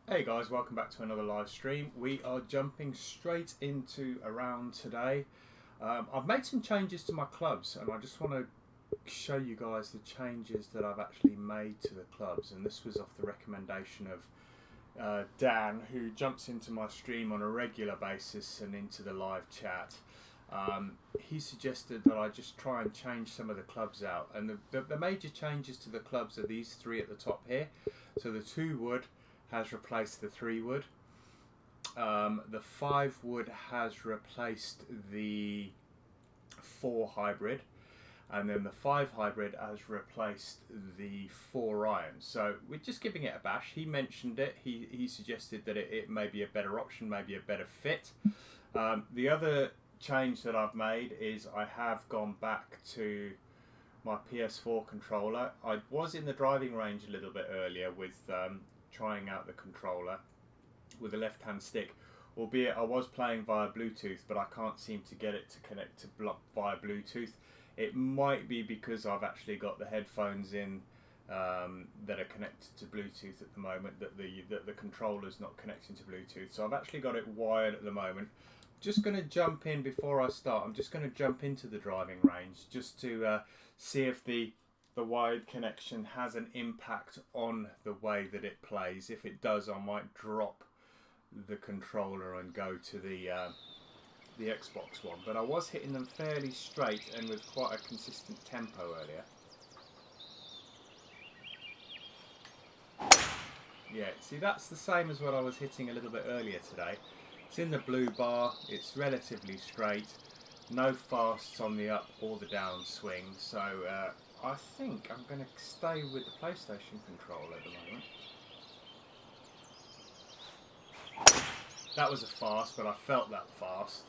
Hey guys, welcome back to another live stream. We are jumping straight into a round today. I've made some changes to my clubs and I just want to show you guys the changes that I've actually made to the clubs, and this was off the recommendation of Dan, who jumps into my stream on a regular basis and into the live chat. He suggested that I just try and change some of the clubs out, and the major changes to the clubs are these three at the top here. So the 2 wood has replaced the 3 wood. The 5 wood has replaced the 4 hybrid, and then the 5 hybrid has replaced the 4 iron. So we're just giving it a bash. He mentioned it. He suggested that it may be a better option, maybe a better fit. The other change that I've made is I have gone back to my PS4 controller. I was in the driving range a little bit earlier with trying out the controller with a left hand stick, albeit I was playing via Bluetooth, but I can't seem to get it to connect to via Bluetooth. It might be because I've actually got the headphones in that are connected to Bluetooth at the moment, that the controller's not connecting to Bluetooth. So I've actually got it wired at the moment. Just going to jump in before I start. I'm just going to jump into the driving range just to see if the wired connection has an impact on the way that it plays. If it does, I might drop the controller and go to the Xbox one. But I was hitting them fairly straight and with quite a consistent tempo earlier. Yeah, see, that's the same as what I was hitting a little bit earlier today. It's in the blue bar, it's relatively straight, no fasts on the up or the down swing, so I think I'm going to stay with the PlayStation controller at the moment. That was a fast, but I felt that fast.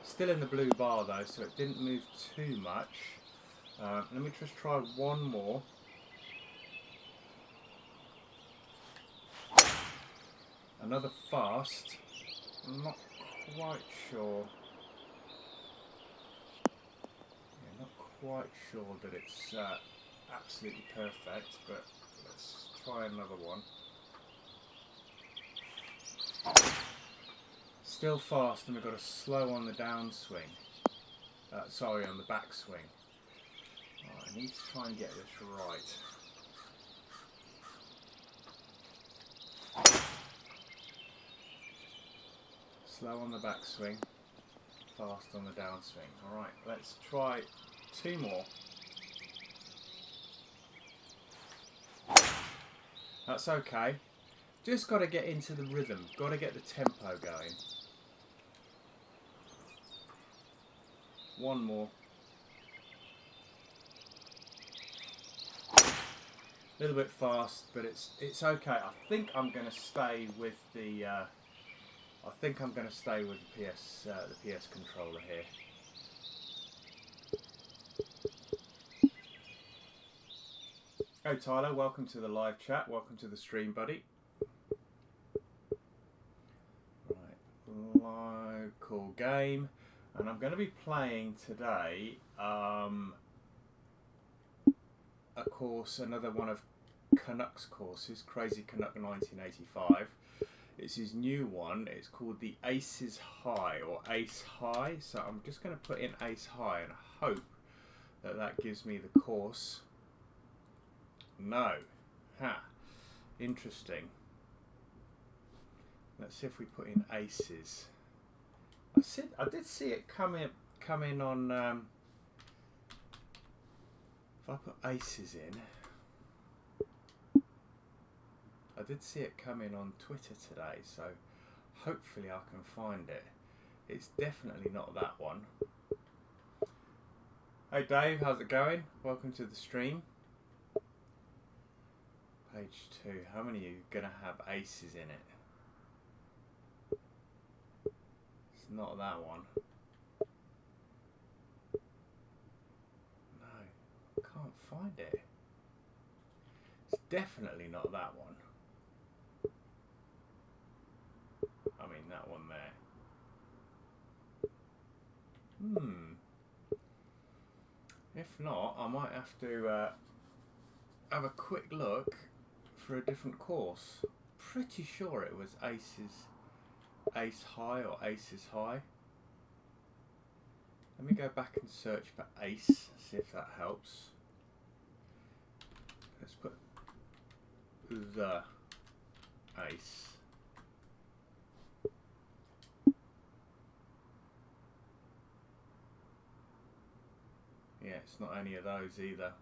Still in the blue bar though, so it didn't move too much. Let me just try one more. Another fast. I'm not quite sure. Yeah, not quite sure that it's absolutely perfect, but let's try another one. Still fast, and we've got a slow on the downswing. Sorry, on the backswing. Oh, I need to try and get this right. Slow on the backswing, fast on the downswing. Alright, let's try 2 more. That's okay. Just got to get into the rhythm, got to get the tempo going. 1 more. A little bit fast, but it's okay. I think I'm going to stay with the PS controller here. Hey Tyler, welcome to the live chat. Welcome to the stream, buddy. Right, local game, and I'm going to be playing today a course, another one of Canuck's courses, Crazy Canuck 1985. It's his new one. It's called the Aces High or Ace High. So I'm just going to put in Ace High and hope that that gives me the course. No. Ha. Interesting. Let's see if we put in aces. I did see it come in on. If I put aces in. I did see it come in on Twitter today, so hopefully I can find it. It's definitely not that one. Hey Dave, how's it going? Welcome to the stream. Page 2. How many of you are going to have aces in it? It's not that one. No, I can't find it. It's definitely not that one. I mean that one there. If not, I might have to have a quick look for a different course. pretty sure it was ace high or aces high. Let me go back and search for ace, see if that helps. Let's put the ace. Yeah, it's not any of those either.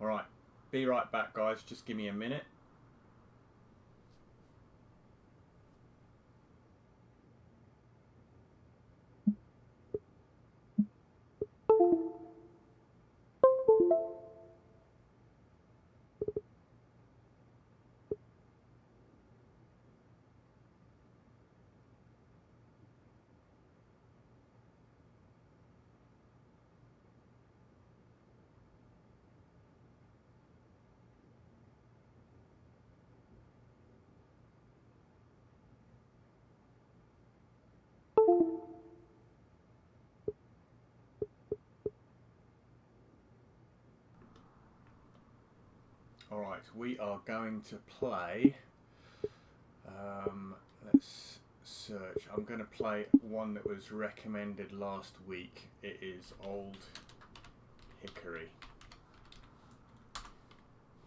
Alright, be right back guys, just give me a minute. Alright, we are going to play, let's search, I'm going to play one that was recommended last week. It is Old Hickory.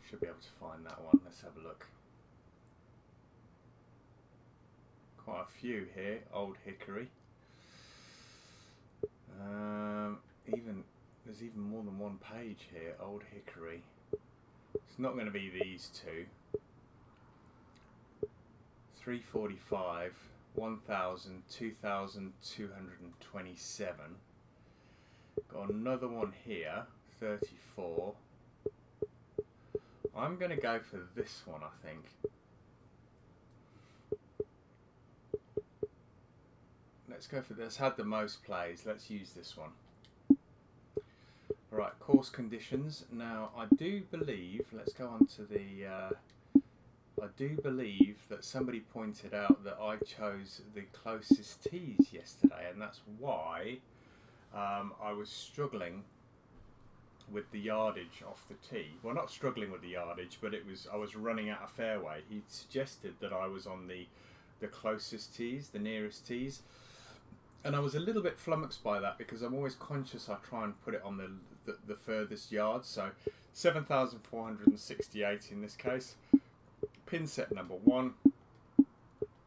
Should be able to find that one, let's have a look. Quite a few here, Old Hickory. There's even more than one page here, Old Hickory. It's not going to be these two. 345, 1000, 2227. Got another one here, 34. I'm going to go for this one, I think. Let's go for this. Had the most plays. Let's use this one. Right, course conditions. Now, I do believe, let's go on to the, I do believe that somebody pointed out that I chose the closest tees yesterday, and that's why I was struggling with the yardage off the tee. Well, not struggling with the yardage, but I was running out of fairway. He suggested that I was on the closest tees, the nearest tees. And I was a little bit flummoxed by that because I'm always conscious I try and put it on the furthest yard. So 7,468 in this case. Pin set number 1.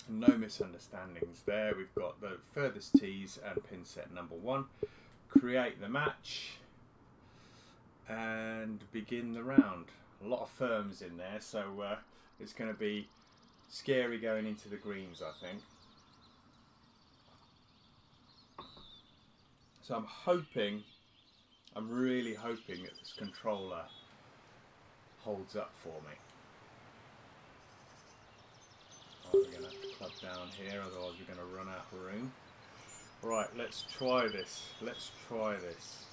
No misunderstandings there. We've got the furthest tees and pin set number 1. Create the match and begin the round. A lot of firms in there, so it's going to be scary going into the greens, I think. So I'm really hoping that this controller holds up for me. Right, we're going to have to club down here, otherwise we're going to run out of room. Right, let's try this. Let's try this.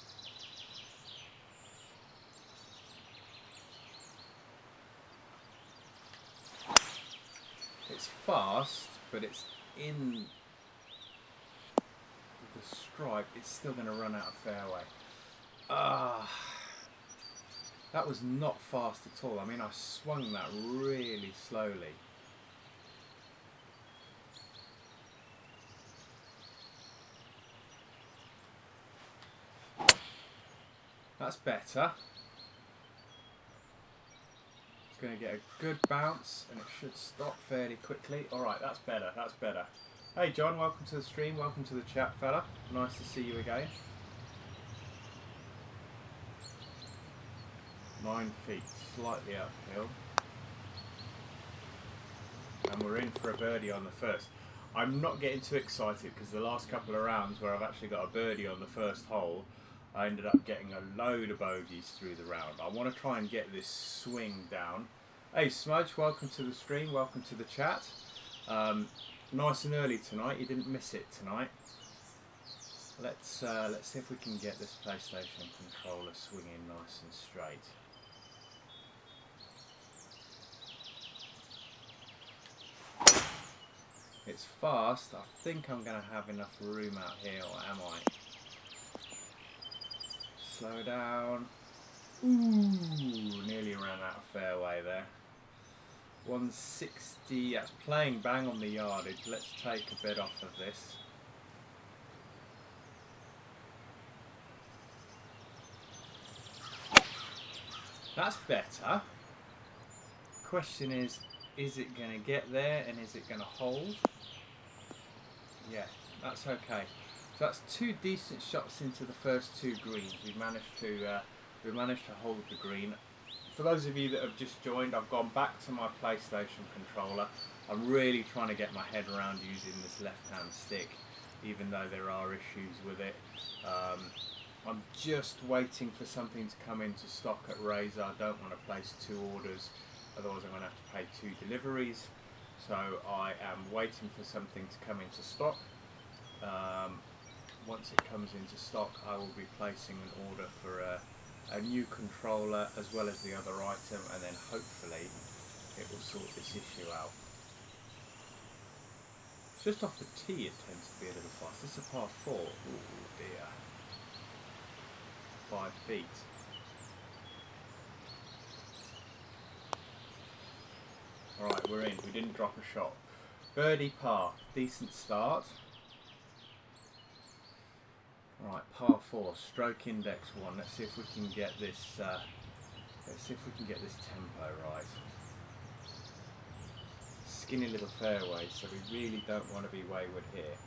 It's fast, but it's in the stripe. It's still going to run out of fairway. That was not fast at all. I mean, I swung that really slowly. That's better. It's going to get a good bounce and it should stop fairly quickly. Alright, that's better, that's better. Hey John, welcome to the stream, welcome to the chat, fella. Nice to see you again. 9 feet, slightly uphill. And we're in for a birdie on the first. I'm not getting too excited because the last couple of rounds where I've actually got a birdie on the first hole, I ended up getting a load of bogeys through the round. I want to try and get this swing down. Hey Smudge, welcome to the stream, welcome to the chat. Nice and early tonight, you didn't miss it tonight. Let's see if we can get this PlayStation controller swinging nice and straight. It's fast. I think I'm going to have enough room out here, or am I? Slow down. Ooh, nearly ran out of fairway there. 160, that's playing bang on the yardage. Let's take a bit off of this. That's better. Question is it going to get there and is it going to hold? Yeah, that's okay. So that's 2 decent shots into the first 2 greens. We've managed to hold the green. For those of you that have just joined, I've gone back to my PlayStation controller. I'm really trying to get my head around using this left-hand stick, even though there are issues with it. I'm just waiting for something to come into stock at Razor. I don't want to place 2 orders, otherwise I'm going to have to pay 2 deliveries. So I am waiting for something to come into stock. Once it comes into stock, I will be placing an order for a new controller as well as the other item, and then hopefully it will sort this issue out. Just off the tee it tends to be a little fast. This is a par 4. Ooh dear. 5 feet. Alright, we're in. We didn't drop a shot. Birdie par. Decent start. Alright, par 4. Stroke index 1. Let's see if we can get this tempo right. Skinny little fairway, so we really don't want to be wayward here.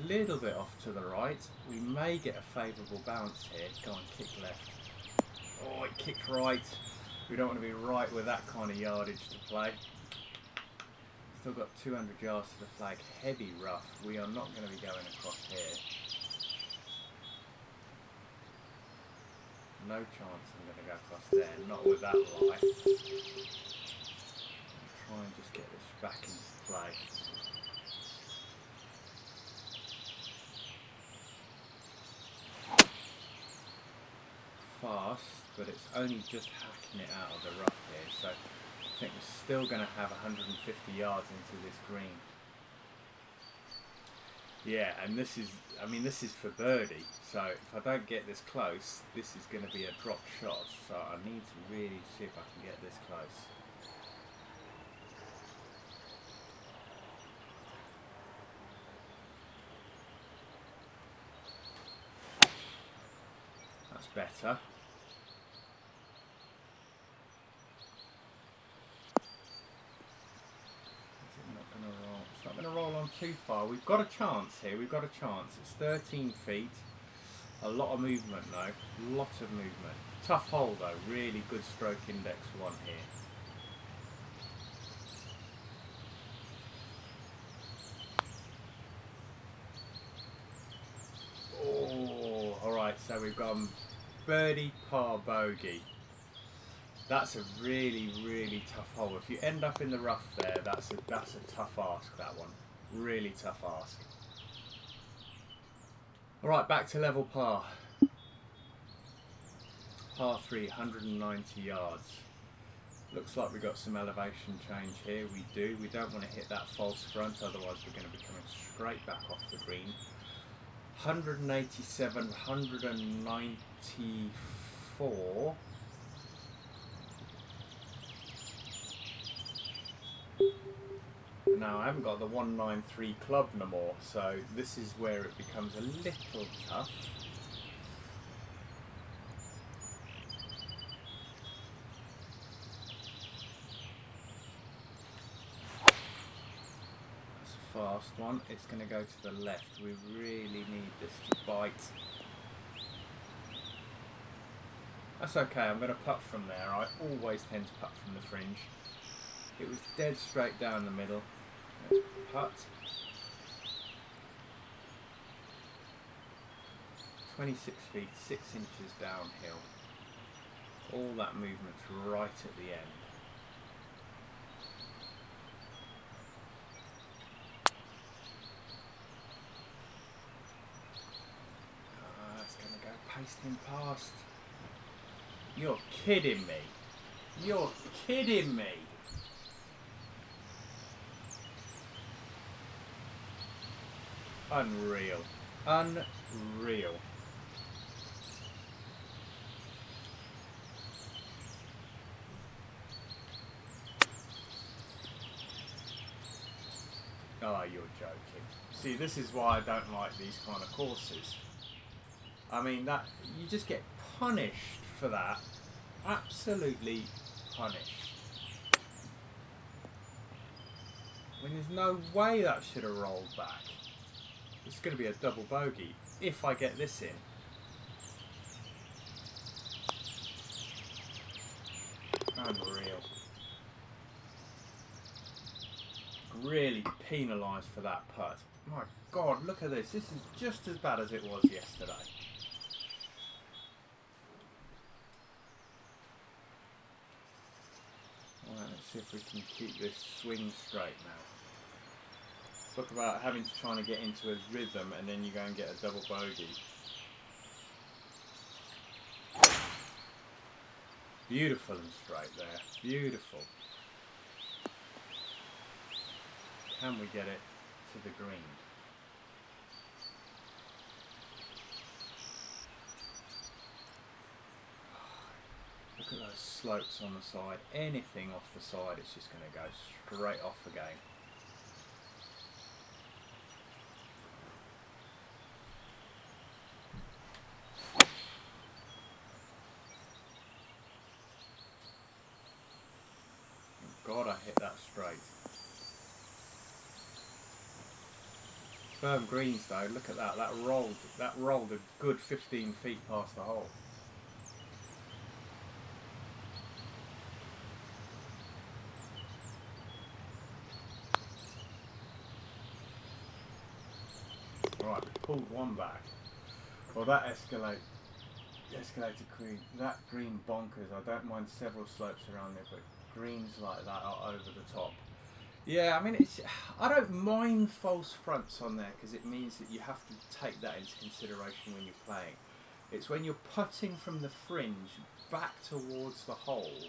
Little bit off to the right. We may get a favourable bounce here. Go on, kick left. Oh, it kicked right. We don't want to be right with that kind of yardage to play. Still got 200 yards to the flag. Heavy rough. We are not going to be going across here. No chance I'm going to go across there. Not with that lie. Try and just get this back into play. Fast, but it's only just hacking it out of the rough here, so I think we're still going to have 150 yards into this green. Yeah, and this is for birdie, so if I don't get this close, this is going to be a drop shot, so I need to really see if I can get this close. That's better. It's not going to roll on too far. We've got a chance here. We've got a chance. It's 13 feet. A lot of movement though. Lot of movement. Tough hole though. Really good stroke index 1 here. Oh, alright. So we've gone birdie, par, bogey. That's a really, really tough hole. If you end up in the rough there, that's a tough ask, that one. Really tough ask. Alright, back to level par. Par 3, 190 yards. Looks like we've got some elevation change here. We do. We don't want to hit that false front, otherwise we're going to be coming straight back off the green. 187, 194. Now I haven't got the 193 club no more, so this is where it becomes a little tough. That's a fast one. It's going to go to the left. We really need this to bite. That's okay. I'm going to putt from there. I always tend to putt from the fringe. It was dead straight down the middle. Let's putt. 26 feet, 6 inches downhill. All that movement's right at the end. It's going to go pasting past. You're kidding me. You're kidding me. Unreal. Unreal. Oh, you're joking. See, this is why I don't like these kind of courses. I mean, that you just get punished for that. Absolutely punished. I mean, there's no way that should have rolled back. It's going to be a double bogey if I get this in. Unreal. Really penalised for that putt. My God, look at this. This is just as bad as it was yesterday. Right, let's see if we can keep this swing straight now. Talk about having to try to get into a rhythm and then you go and get a double bogey. Beautiful and straight there. Beautiful. Can we get it to the green? Look at those slopes on the side. Anything off the side, it's just going to go straight off again. God, I hit that straight. Firm greens though, look at that. That rolled a good 15 feet past the hole. Right, we pulled one back. Well, that escalated green. That green bonkers. I don't mind several slopes around there, but greens like that are over the top. Yeah, I mean, I don't mind false fronts on there because it means that you have to take that into consideration when you're playing. It's when you're putting from the fringe back towards the hole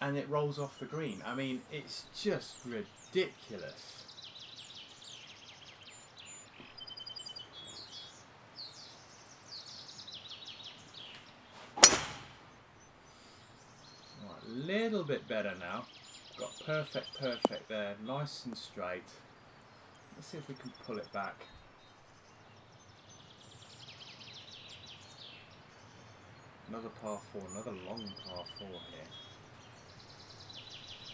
and it rolls off the green. I mean, it's just ridiculous. Right, a little bit better now. Got perfect there, nice and straight. Let's see if we can pull it back. Another par 4, another long par 4 here.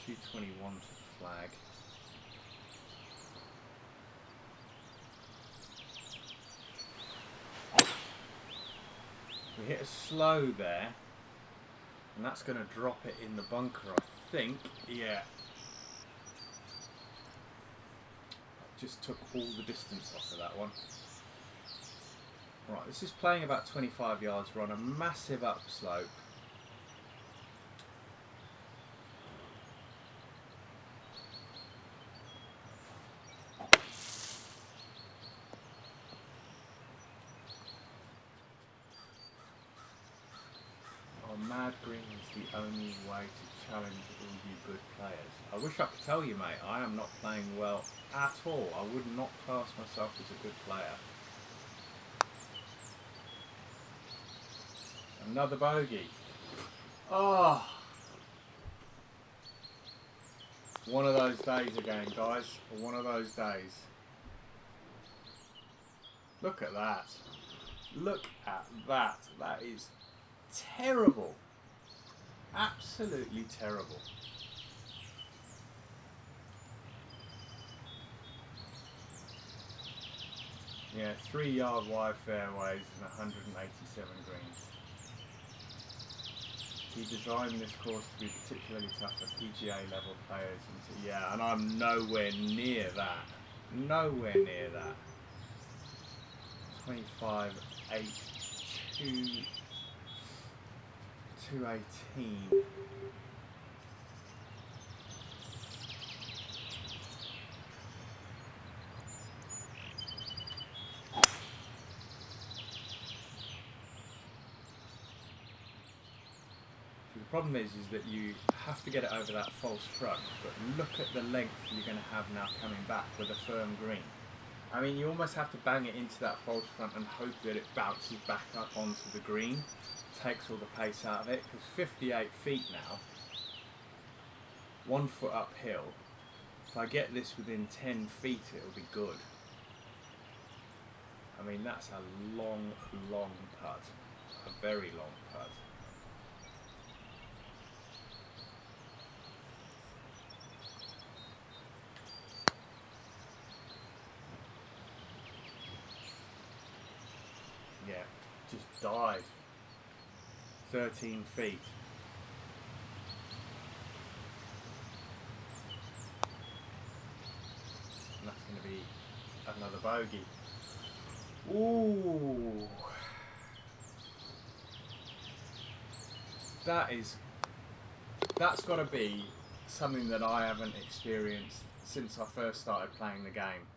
221 to the flag. We hit a slow there, and that's going to drop it in the bunker, I think. Yeah. Just took all the distance off of that one. Right, this is playing about 25 yards. We're on a massive upslope. Oh, mad green is the only way to challenge all you good players. I wish I could tell you, mate, I am not playing well at all. I would not class myself as a good player. Another bogey. Oh, one of those days again, guys. One of those days. Look at that. Look at that. That is terrible. Absolutely terrible. Yeah, 3 yard wide fairways and 187 greens. He designed this course to be particularly tough for PGA level players. Yeah, and I'm nowhere near that. Nowhere near that. 25, 8, 2, 218. The problem is that you have to get it over that false front, but look at the length you're going to have now coming back with a firm green. I mean, you almost have to bang it into that false front and hope that it bounces back up onto the green, takes all the pace out of it, because 58 feet now, 1 foot uphill, If I get this within 10 feet, it'll be good. I mean, that's a long, long putt. A very long putt. Yeah, just died. 13 feet. And that's going to be another bogey. Ooh. That's got to be something that I haven't experienced since I first started playing the game.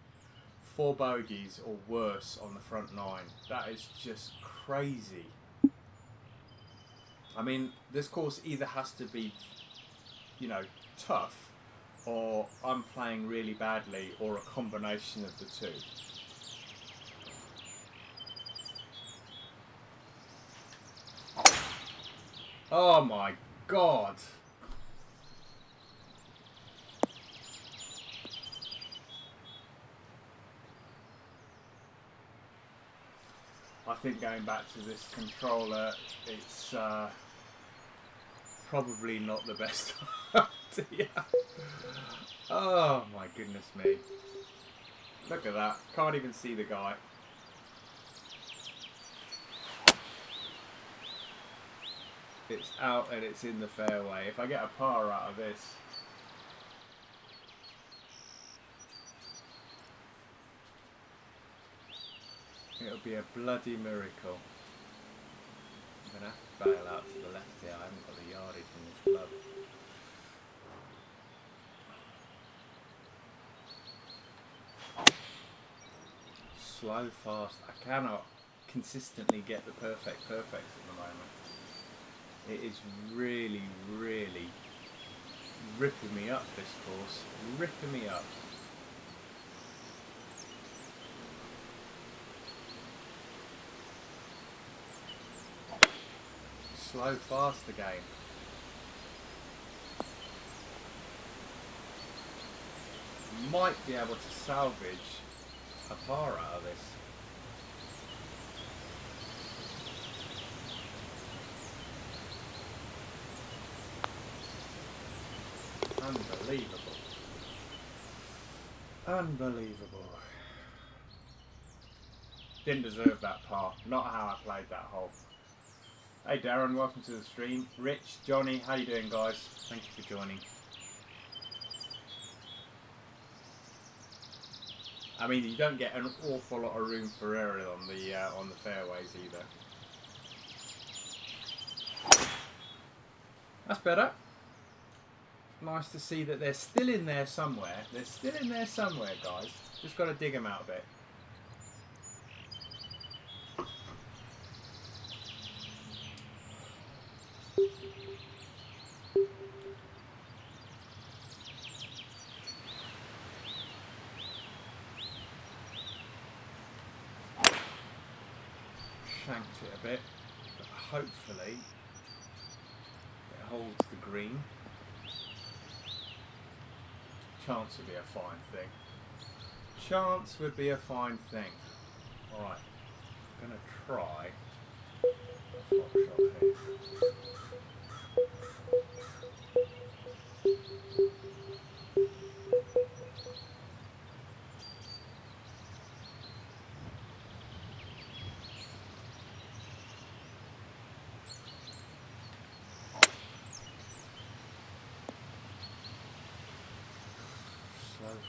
4 bogeys or worse on the front 9. That is just crazy. I mean, this course either has to be, you know, tough, or I'm playing really badly, or a combination of the two. Oh my God. I think going back to this controller, it's probably not the best idea. Oh my goodness me. Look at that. Can't even see the guy. It's out and it's in the fairway. If I get a par out of this, it'll be a bloody miracle. I'm going to have to bail out to the left here. I haven't got the yardage in this club. Slow, fast. I cannot consistently get the perfects at the moment. It is really, really ripping me up, this course. Ripping me up. Slow, fast again. Might be able to salvage a par out of this. Unbelievable. Unbelievable. Didn't deserve that par. Not how I played that hole. Hey Darren, welcome to the stream. Rich, Johnny, how you doing guys? Thank you for joining. I mean, you don't get an awful lot of room for error on the fairways either. That's better. Nice to see that they're still in there somewhere. They're still in there somewhere, guys. Just got to dig them out a bit. Shanked it a bit, but hopefully it holds the green. Chance would be a fine thing. Chance would be a fine thing. Alright, I'm going to try a flop shot here.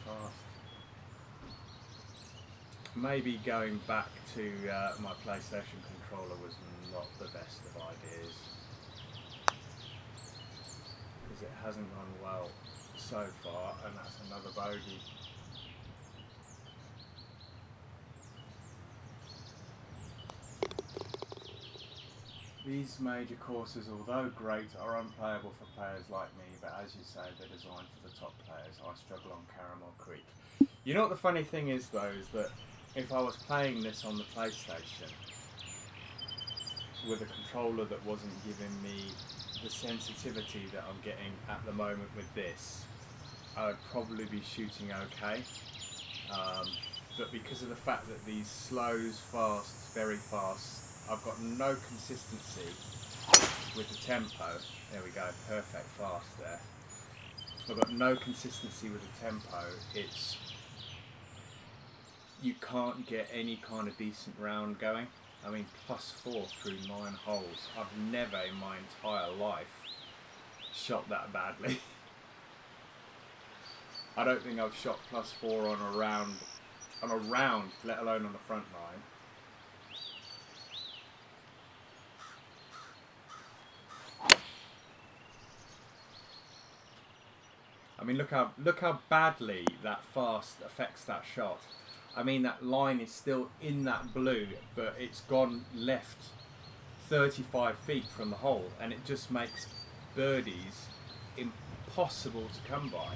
Fast. Maybe going back to my PlayStation controller was not the best of ideas, because it hasn't gone well so far, and that's another bogey. These major courses, although great, are unplayable for players like me, but as you say, they're designed for the top players. I struggle on Caramel Creek. You know what the funny thing is though, is that if I was playing this on the PlayStation with a controller that wasn't giving me the sensitivity that I'm getting at the moment with this, I'd probably be shooting okay. But because of the fact that these slows, fast, very fast, I've got no consistency with the tempo. There we go, perfect fast there. I've got no consistency with the tempo. You can't get any kind of decent round going. I mean, +4 through 9 holes. I've never in my entire life shot that badly. I don't think I've shot +4 on a round, let alone on the front nine. I mean, look how badly that fast affects that shot. I mean, that line is still in that blue, but it's gone left 35 feet from the hole, and it just makes birdies impossible to come by.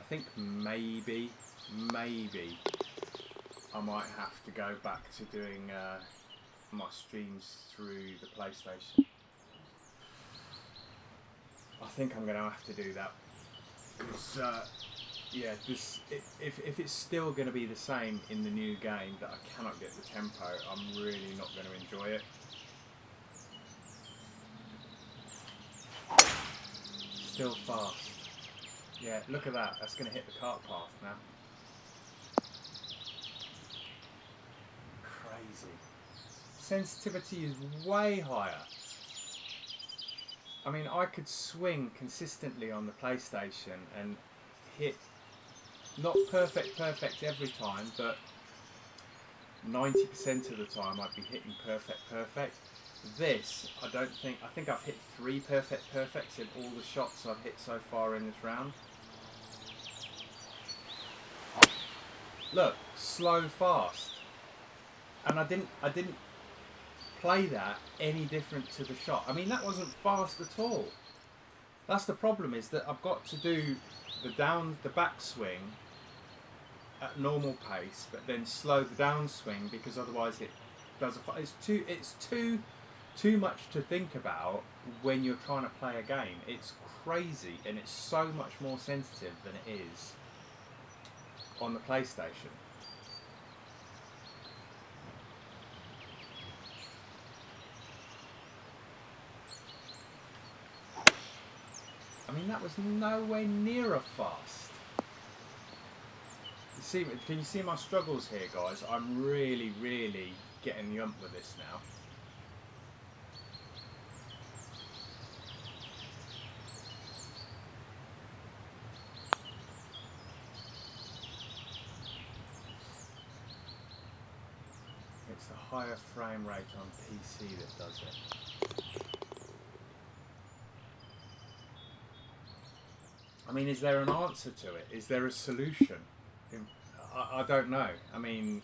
I think maybe I might have to go back to doing my streams through the PlayStation. I think I'm going to have to do that because yeah, if it's still going to be the same in the new game that I cannot get the tempo, I'm really not going to enjoy it. Still fast. Yeah, look at that. That's going to hit the cart path now. Crazy. Sensitivity is way higher. I mean, I could swing consistently on the PlayStation and hit, not perfect every time, but 90% of the time I'd be hitting perfect. This, I think I've hit 3 perfects in all the shots I've hit so far in this round. Look, slow, fast. And I didn't play that any different to the shot. I mean, that wasn't fast at all. That's the problem, is that I've got to do the backswing at normal pace, but then slow the downswing, because otherwise it does it's too much to think about when you're trying to play a game. It's crazy, and it's so much more sensitive than it is on the PlayStation. I mean, that was nowhere near a fast. Can you see my struggles here, guys? I'm really getting the ump with this now. It's the higher frame rate on PC that does it. I mean, is there an answer to it? Is there a solution? I don't know. I mean,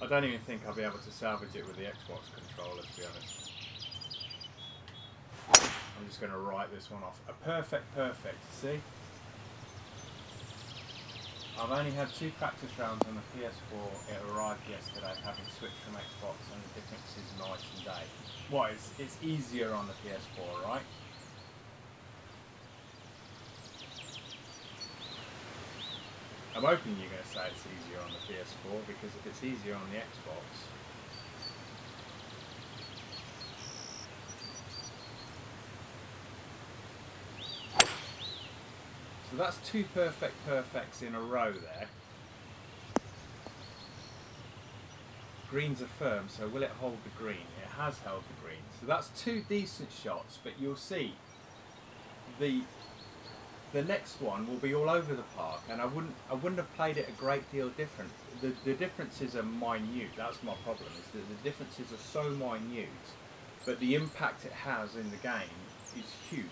I don't even think I'll be able to salvage it with the Xbox controller, to be honest. I'm just going to write this one off. A perfect, see? I've only had 2 practice rounds on the PS4. It arrived yesterday, having switched from Xbox, and the difference is night and day. Well, it's easier on the PS4, right? I'm hoping you're going to say it's easier on the PS4, because if it's easier on the Xbox... So that's 2 perfects in a row there. Greens are firm, so will it hold the green? It has held the green. So that's 2 decent shots, but you'll see the next one will be all over the park, and I wouldn't have played it a great deal different. The differences are minute. That's my problem, is that the differences are so minute, but the impact it has in the game is huge.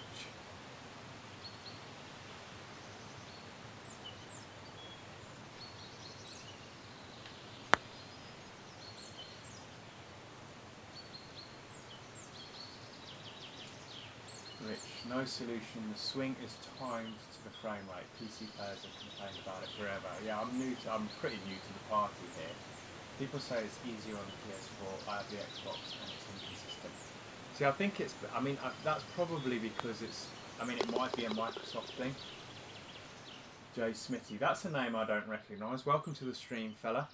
Rich, no solution. The swing is timed to the frame rate. PC players have complained about it forever. Yeah, I'm pretty new to the party here. People say it's easier on the PS4. I have the Xbox and it's inconsistent. See, I think it's. That's probably because it's. It might be a Microsoft thing. Jay Smithy, that's a name I don't recognise. Welcome to the stream, fella.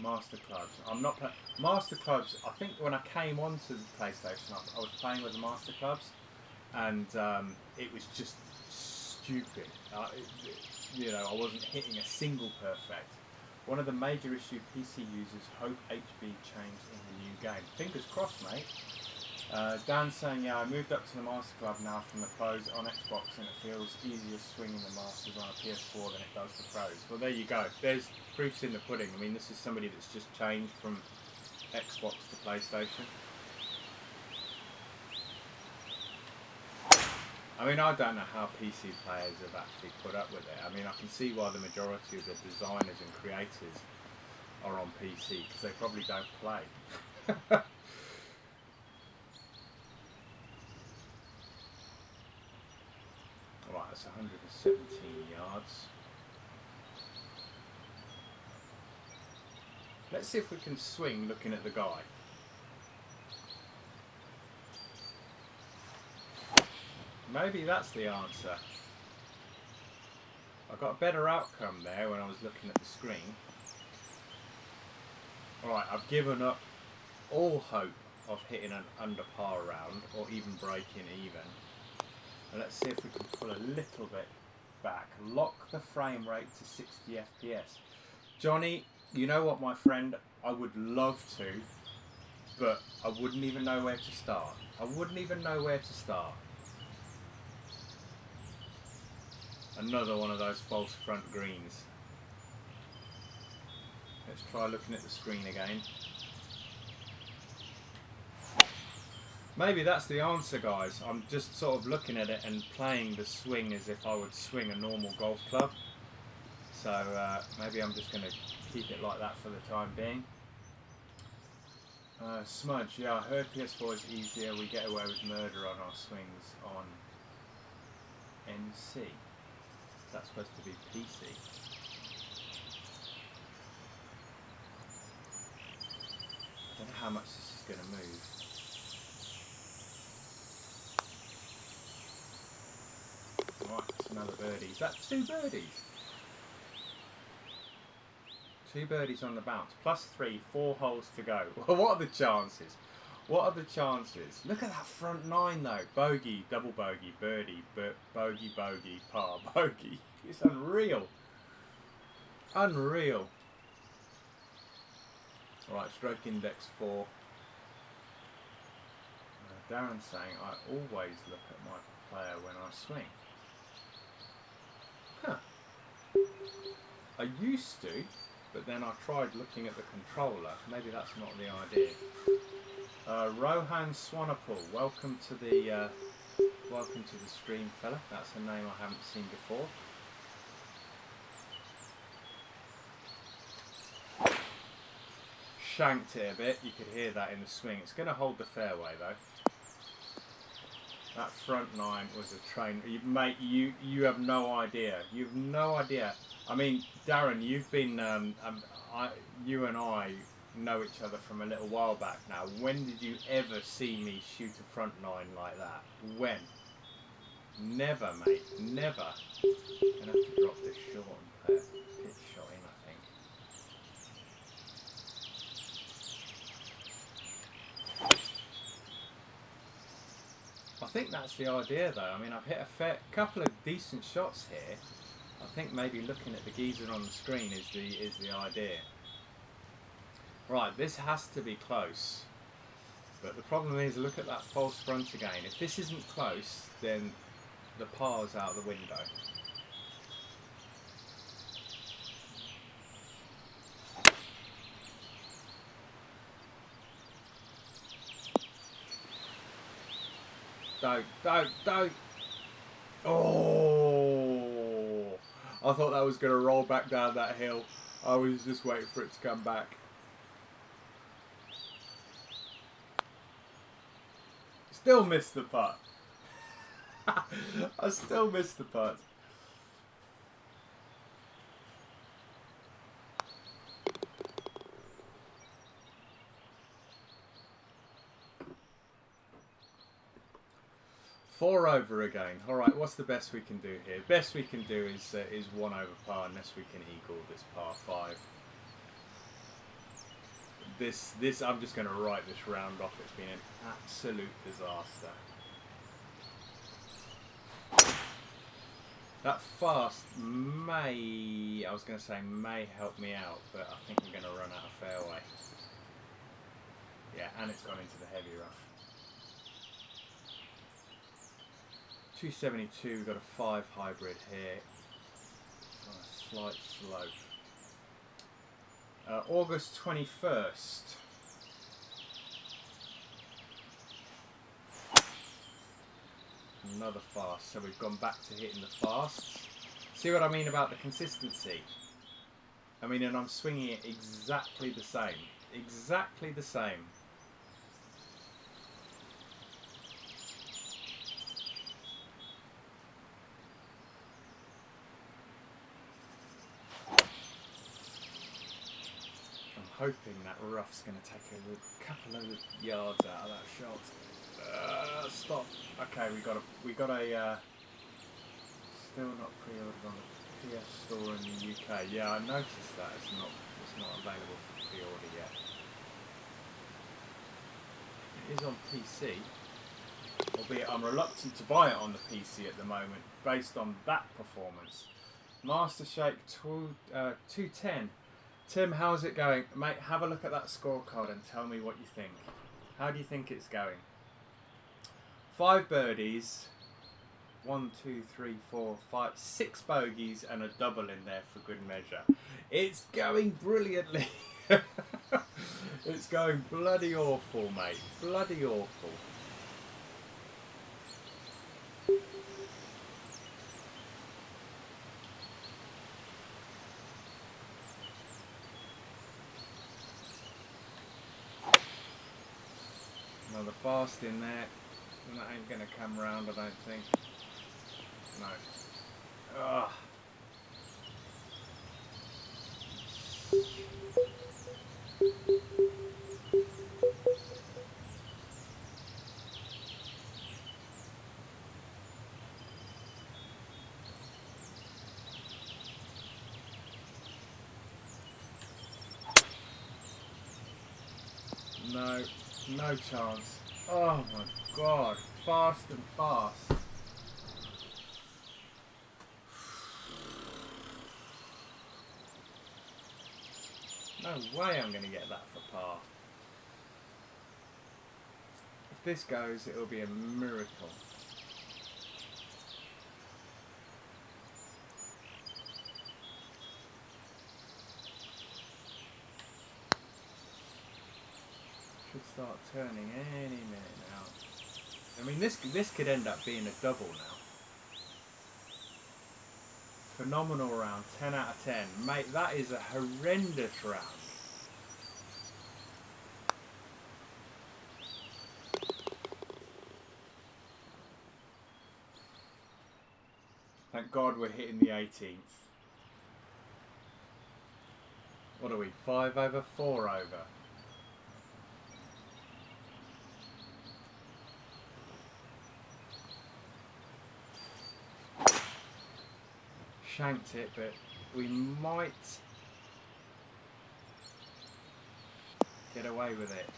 Master Clubs. I'm not Master Clubs. I think when I came onto the PlayStation, I was playing with the Master Clubs, and it was just stupid. I wasn't hitting a single perfect. One of the major issues PC users hope HB changed in the new game. Fingers crossed, mate. Dan's saying, yeah, I moved up to the Master Club now from the pros on Xbox, and it feels easier swinging the Masters on a PS4 than it does the pros. Well, there you go. There's proofs in the pudding. I mean, this is somebody that's just changed from Xbox to PlayStation. I don't know how PC players have actually put up with it. I can see why the majority of the designers and creators are on PC, because they probably don't play. Right, that's 117 yards. Let's see if we can swing looking at the guy. Maybe that's the answer. I got a better outcome there when I was looking at the screen. Alright, I've given up all hope of hitting an under par round or even breaking even. And let's see if we can pull a little bit back. Lock the frame rate to 60 FPS. Johnny, you know what, my friend? I would love to, but I wouldn't even know where to start. Another one of those false front greens. Let's try looking at the screen again. Maybe that's the answer, guys. I'm just sort of looking at it and playing the swing as if I would swing a normal golf club. So maybe I'm just going to keep it like that for the time being. Smudge, yeah, I heard PS4 is easier. We get away with murder on our swings on NC. That's supposed to be PC. I don't know how much this is going to move. Right, that's another birdie. Is that 2 birdies? 2 birdies on the bounce. +3, 4 holes to go. What are the chances? Look at that front 9 though. Bogey, double bogey, birdie, bogey, bogey, par, bogey. It's unreal. Right, stroke index 4. Darren's saying, I always look at my player when I swing. Huh. I used to, but then I tried looking at the controller. Maybe that's not the idea. Rohan Swanepoel, welcome to the stream, fella. That's a name I haven't seen before. Shanked it a bit. You could hear that in the swing. It's going to hold the fairway though. That front 9 was a train. Mate, you have no idea. You've no idea. I mean, Darren, you've been, you and I know each other from a little while back now. When did you ever see me shoot a front 9 like that? When? Never, mate. Never. I'm going to have to drop this short and play a pitch shot in, I think. I think that's the idea though. I mean, I've hit a couple of decent shots here. I think maybe looking at the geezer on the screen is the idea. Right, this has to be close. But the problem is, look at that false front again. If this isn't close, then the par's out the window. Don't. Oh! I thought that was going to roll back down that hill. I was just waiting for it to come back. It's Still missed the putt. I still missed the putt. Four over again. All right, what's the best we can do here? Best we can do is 1 over par, unless we can eagle this par 5. This I'm just going to write this round off. It's been an absolute disaster. That fast may, I was going to say may help me out, but I think we're going to run out of fairway. Yeah, and it's gone into the heavy rough. 272, we've got a 5 hybrid here. It's on a slight slope. August 21st. Another fast, so we've gone back to hitting the fasts. See what I mean about the consistency? I mean, and I'm swinging it exactly the same. Exactly the same. Hoping that rough's going to take a couple of yards out of that shot. Stop. Okay, we got a still not pre-ordered on the PS store in the UK. Yeah, I noticed that it's not available for pre-order yet. It is on PC, albeit I'm reluctant to buy it on the PC at the moment based on that performance. Master Shake 210. Tim, how's it going? Mate, have a look at that scorecard and tell me what you think. How do you think it's going? 5 birdies. 1, 2, 3, 4, 5, 6 bogeys and a double in there for good measure. It's going brilliantly. It's going bloody awful, mate. Bloody awful. Another fast in there, and that ain't going to come round, I don't think. No. Ugh. No. No chance. Oh my god. Fast and fast. No way I'm going to get that for par. If this goes, it'll be a miracle. Should start turning any minute now. I mean, this could end up being a double now. Phenomenal round, 10 out of 10. Mate, that is a horrendous round. Thank God we're hitting the 18th. What are we, 5 over, 4 over? Shanked it, but we might get away with it.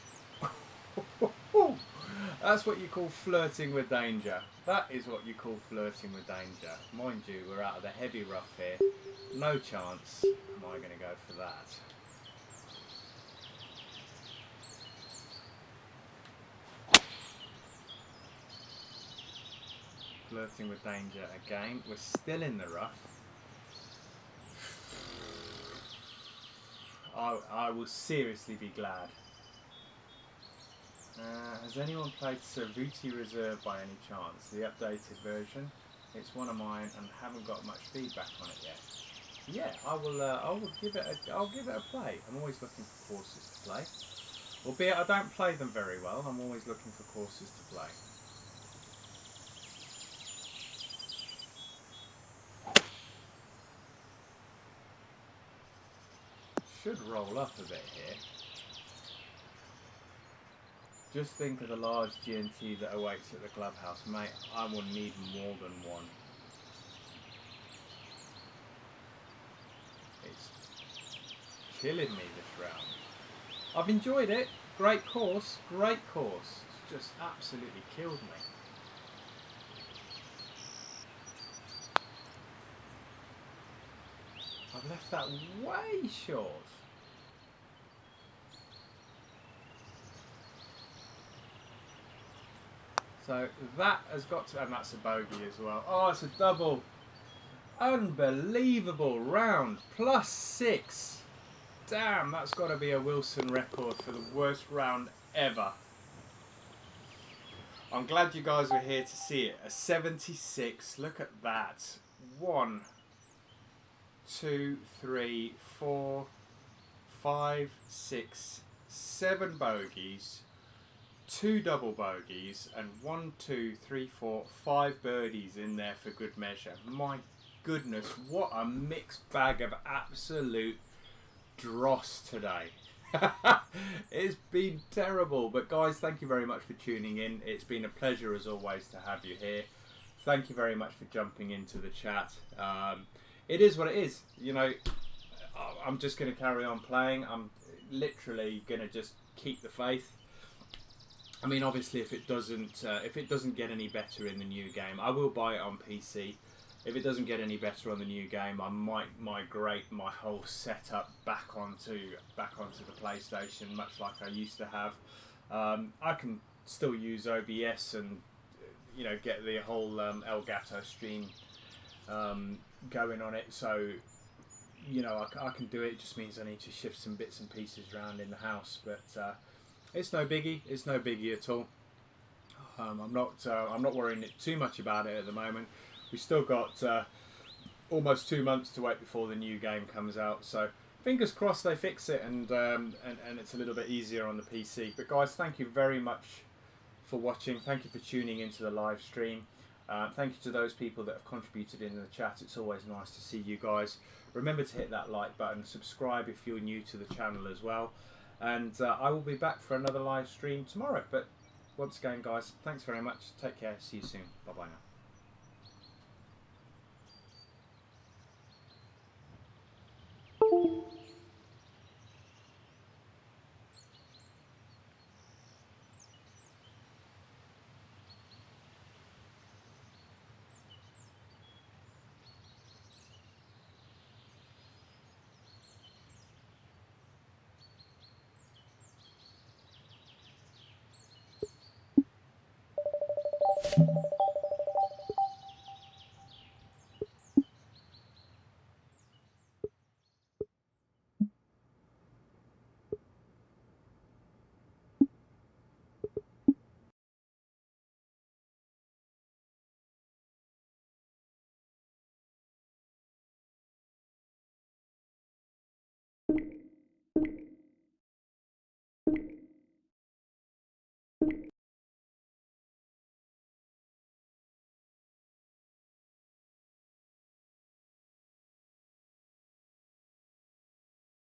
That's what you call flirting with danger. That is what you call flirting with danger. Mind you, we're out of the heavy rough here. No chance am I going to go for that. Flirting with danger again. We're still in the rough. I will seriously be glad. Has anyone played Cervuti Reserve by any chance? The updated version. It's one of mine and haven't got much feedback on it yet. Yeah, I will give it a play. I'm always looking for courses to play. Albeit I don't play them very well, I'm always looking for courses to play. Should roll up a bit here. Just think of the large G&T that awaits at the clubhouse, mate. I will need more than one. It's killing me this round. I've enjoyed it. Great course, great course. It's just absolutely killed me. I've left that way short. So that has got to, and that's a bogey as well. Oh, it's a double. Unbelievable round. +6. Damn, that's got to be a Wilson record for the worst round ever. I'm glad you guys were here to see it. A 76. Look at that. 1, 2, 3, 4, 5, 6, 7 bogeys, 2 double bogeys, and 1, 2, 3, 4, 5 birdies in there for good measure. My goodness, what a mixed bag of absolute dross today. It's been terrible, but guys, thank you very much for tuning in. It's been a pleasure as always to have you here. Thank you very much for jumping into the chat. It is what it is, you know. I'm just going to carry on playing. I'm literally going to just keep the faith. I mean, obviously, if it doesn't get any better in the new game, I will buy it on PC. If it doesn't get any better on the new game, I might migrate my whole setup back onto the PlayStation, much like I used to have. I can still use OBS and you know get the whole Elgato stream going on it. So you know I can do it. It just means I need to shift some bits and pieces around in the house, but it's no biggie. It's no biggie at all. I'm not worrying too much about it at the moment. We've still got almost 2 months to wait before the new game comes out, so fingers crossed they fix it and it's a little bit easier on the PC. But guys, thank you very much for watching. Thank you for tuning into the live stream. Thank you to those people that have contributed in the chat. It's always nice to see you guys. Remember to hit that like button, subscribe if you're new to the channel as well, and I will be back for another live stream tomorrow. But once again, guys, thanks very much. Take care. See you soon. Bye bye now.